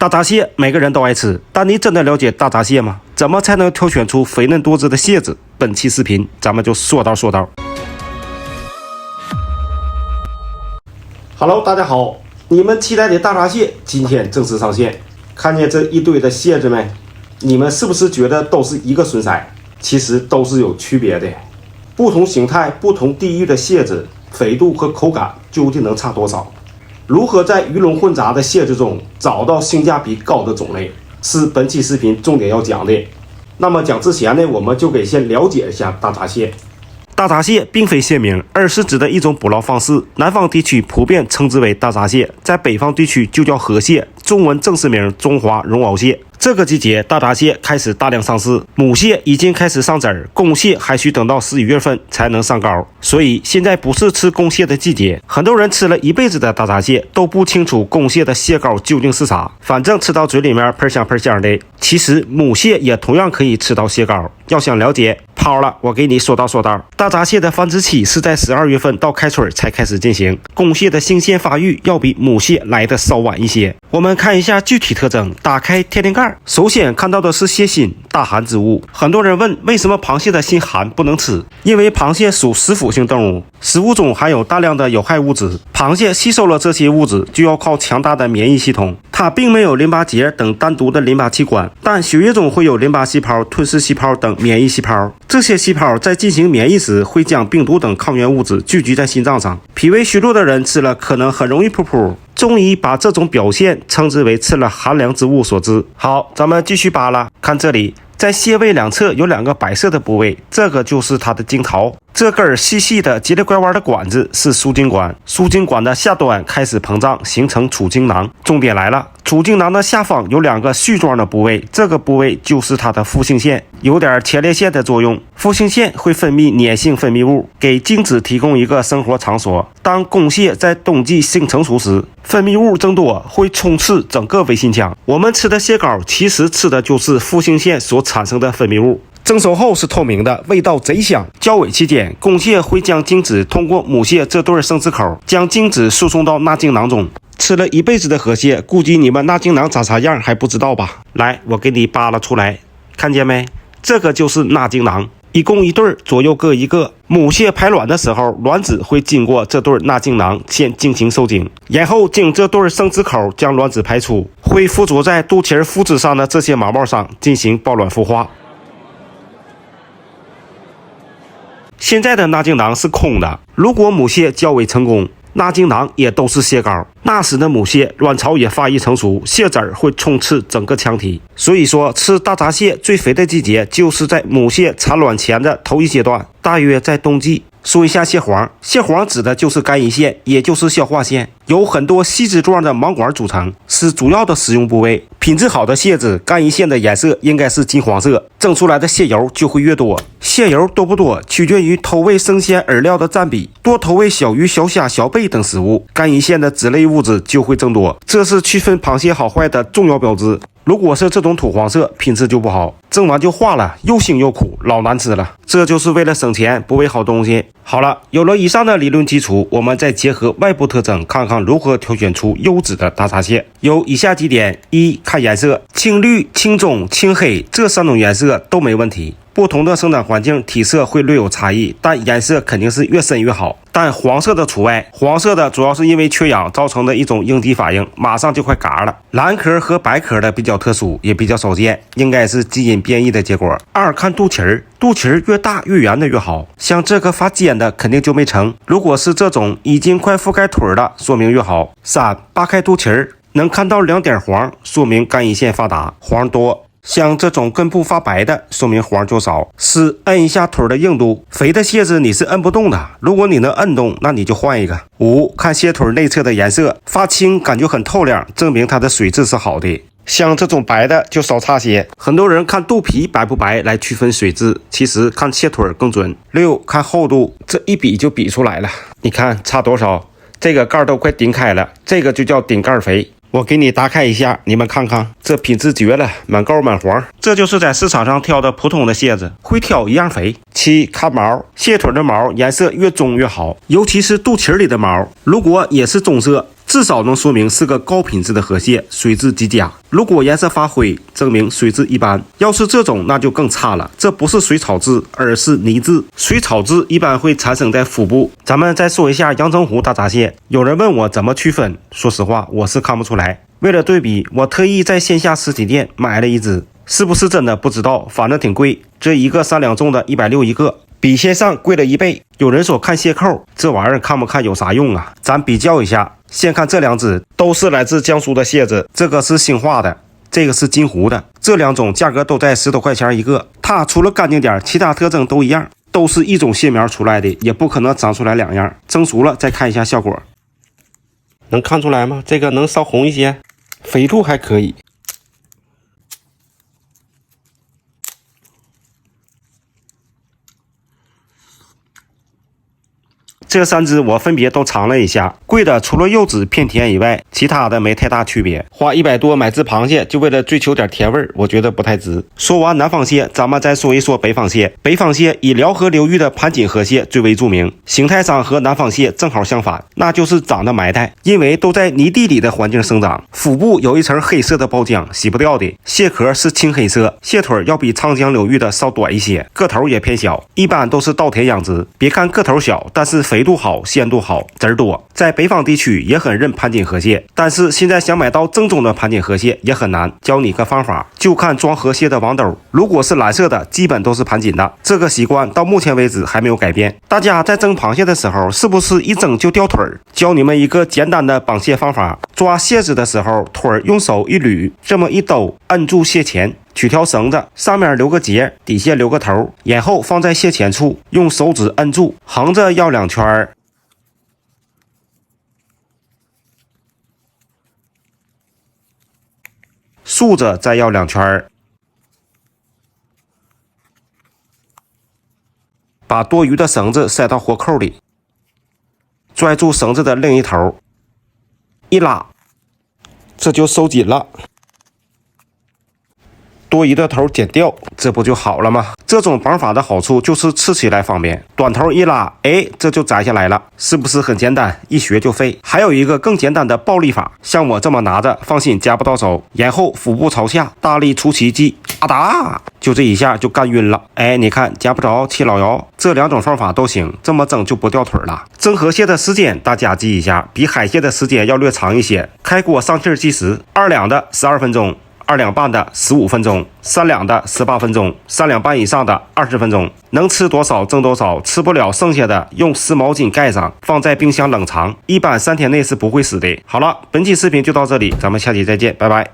大闸蟹每个人都爱吃，但你真的了解大闸蟹吗？怎么才能挑选出肥嫩多汁的蟹子？本期视频咱们就说道。Hello， 大家好，你们期待的大闸蟹今天正式上线。看见这一堆的蟹子没？你们是不是觉得都是一个损色？其实都是有区别的。不同形态、不同地域的蟹子，肥度和口感究竟能差多少？如何在鱼龙混杂的蟹子中找到性价比高的种类，是本期视频重点要讲的。那么讲之前呢，我们就给先了解一下大闸蟹。大闸蟹并非蟹名，而是指的一种捕捞方式。南方地区普遍称之为大闸蟹，在北方地区就叫河蟹，中文正式名中华绒螯蟹。这个季节大闸蟹开始大量上市，母蟹已经开始上籽儿，公蟹还需等到11月份才能上膏，所以现在不是吃公蟹的季节。很多人吃了一辈子的大闸蟹都不清楚公蟹的蟹膏究竟是啥，反正吃到嘴里面喷香喷香的。其实母蟹也同样可以吃到蟹膏，要想了解抛了，我给你说道。大闸蟹的繁殖期是在12月份到开春才开始进行，公蟹的性腺发育要比母蟹来的稍晚一些。我们看一下具体特征，打开天灵盖，首先看到的是蟹心，大寒之物。很多人问为什么螃蟹的心寒不能吃？因为螃蟹属食腐性动物，食物中含有大量的有害物质，螃蟹吸收了这些物质就要靠强大的免疫系统。它并没有淋巴结等单独的淋巴器官，但血液中会有淋巴细胞、吞噬细胞等免疫细胞。这些细胞在进行免疫时，会将病毒等抗原物质聚集在心脏上。脾胃虚弱的人吃了可能很容易噗噗。中医把这种表现称之为吃了寒凉之物所致。好，咱们继续扒拉，看这里，在蟹胃两侧有两个白色的部位，这个就是它的经桃。这根细细的急里拐弯的管子是输精管，输精管的下端开始膨胀，形成储精囊。重点来了，储精囊的下方有两个絮状的部位，这个部位就是它的腹性腺，有点前列腺的作用。腹性腺会分泌粘性分泌物，给精子提供一个生活场所。当公蟹在冬季性成熟时，分泌物增多，会充斥整个微信腔。我们吃的蟹膏其实吃的就是腹性腺所产生的分泌物。蒸熟后是透明的，味道贼香。交尾期间，公蟹会将精子通过母蟹这对生殖口，将精子输送到纳精囊中。吃了一辈子的河蟹，估计你们纳精囊长啥样还不知道吧？来，我给你扒拉出来，看见没？这个就是纳精囊，一共一对，左右各一个。母蟹排卵的时候，卵子会经过这对纳精囊先进行受精，然后经这对生殖口将卵子排出，会附着在肚脐附肢上的这些毛毛上进行抱卵孵化。现在的纳精囊是空的，如果母蟹交尾成功，纳精囊也都是蟹膏。那时的母蟹卵巢也发育成熟，蟹籽会充斥整个腔体。所以说，吃大闸蟹最肥的季节就是在母蟹产卵前的头一阶段，大约在冬季。说一下蟹黄，蟹黄指的就是肝胰腺，也就是消化腺，由很多细枝状的毛管组成，是主要的食用部位。品质好的蟹子，肝胰腺的颜色应该是金黄色，蒸出来的蟹油就会越多。蟹油多不多，取决于投喂生鲜饵料的占比，多投喂小鱼、小虾、小贝等食物，肝胰腺的脂类物质就会增多，这是区分螃蟹好坏的重要标志。如果是这种土黄色，品质就不好，蒸完就化了，又腥又苦，老难吃了。这就是为了省钱，不喂好东西。好了，有了以上的理论基础，我们再结合外部特征，看看如何挑选出优质的大闸蟹。有以下几点：一、看颜色，青绿、青棕、青黑这三种颜色都没问题。不同的生长环境，体色会略有差异，但颜色肯定是越深越好。但黄色的除外，黄色的主要是因为缺氧造成的一种应激反应，马上就快嘎了。蓝壳和白壳的比较特殊，也比较少见，应该是基因变异的结果。二、看肚脐儿，肚脐儿越大越圆的越好，像这个发尖的肯定就没成，如果是这种已经快覆盖腿的，说明越好。三、扒开肚脐儿，能看到2点黄，说明肝胰腺发达，黄多。像这种根部发白的，说明黄就少。4、摁一下腿的硬度，肥的蟹子你是摁不动的，如果你能摁动，那你就换一个。5、看蟹腿内侧的颜色，发青感觉很透亮，证明它的水质是好的。像这种白的就少差些，很多人看肚皮白不白来区分水质，其实看蟹腿更准。6、看厚度，这一比就比出来了，你看差多少？这个盖都快顶开了，这个就叫顶盖肥。我给你打开一下，你们看看，这品质绝了，满膏满黄。这就是在市场上挑的普通的蟹子，会挑一样肥。7、看毛，蟹腿的毛颜色越棕越好，尤其是肚脐里的毛，如果也是棕色，至少能说明是个高品质的河蟹，水质极佳。如果颜色发灰，证明水质一般。要是这种，那就更差了，这不是水草质，而是泥质。水草质一般会产生在腹部。咱们再说一下阳澄湖大闸蟹，有人问我怎么区分，说实话，我是看不出来。为了对比，我特意在线下实体店买了一只，是不是真的不知道，反正挺贵，这一个3两重的160一个。比线上贵了1倍。有人说看蟹扣，这玩意儿看不看有啥用啊？咱比较一下，先看这2只，都是来自江苏的蟹子，这个是兴化的，这个是金湖的，这2种价格都在10多块钱一个。它除了干净点，其他特征都一样，都是一种蟹苗出来的，也不可能长出来2样。蒸熟了再看一下效果，能看出来吗？这个能稍红一些，肥度还可以。这3只我分别都尝了一下，贵的除了柚子偏甜以外，其他的没太大区别。花100多买只螃蟹，就为了追求点甜味，我觉得不太值。说完南方蟹，咱们再说一说北方蟹。北方蟹以辽河流域的盘锦河蟹最为著名，形态上和南方蟹正好相反，那就是长得埋汰，因为都在泥地里的环境生长，腹部有一层黑色的包浆，洗不掉的。蟹壳是青黑色，蟹腿要比长江流域的稍短一些，个头也偏小，一般都是稻田养殖。别看个头小，但是肥度好，鲜度好，籽儿多。在北方地区也很认盘锦河蟹，但是现在想买到正宗的盘锦河蟹也很难。教你个方法，就看装河蟹的网兜，如果是蓝色的，基本都是盘锦的。这个习惯到目前为止还没有改变。大家在蒸螃蟹的时候，是不是一蒸就掉腿儿？教你们一个简单的绑蟹方法，抓蟹子的时候，腿儿用手一捋，这么一兜，摁住蟹钳。取条绳子，上面留个结，底下留个头，眼后放在蟹钳处，用手指摁住，横着绕2圈，竖着再绕2圈，把多余的绳子塞到活扣里，拽住绳子的另一头，一拉，这就收紧了。多余的头剪掉，这不就好了吗？这种绑法的好处就是吃起来方便，短头一拉，哎，这就摘下来了，是不是很简单？一学就废。还有一个更简单的暴力法，像我这么拿着，放心夹不到手，然后腹部朝下，大力出奇迹，啊哒，就这一下就干晕了。哎，你看夹不着，气老摇。这2种方法都行，这么蒸就不掉腿了。蒸河蟹的时间大家记一下，比海蟹的时间要略长一些。开锅上气计时，2两的12分钟。2两半的15分钟，3两的18分钟，3两半以上的20分钟，能吃多少蒸多少，吃不了剩下的用湿毛巾盖上，放在冰箱冷藏，一般3天内是不会死的。好了，本期视频就到这里，咱们下期再见，拜拜。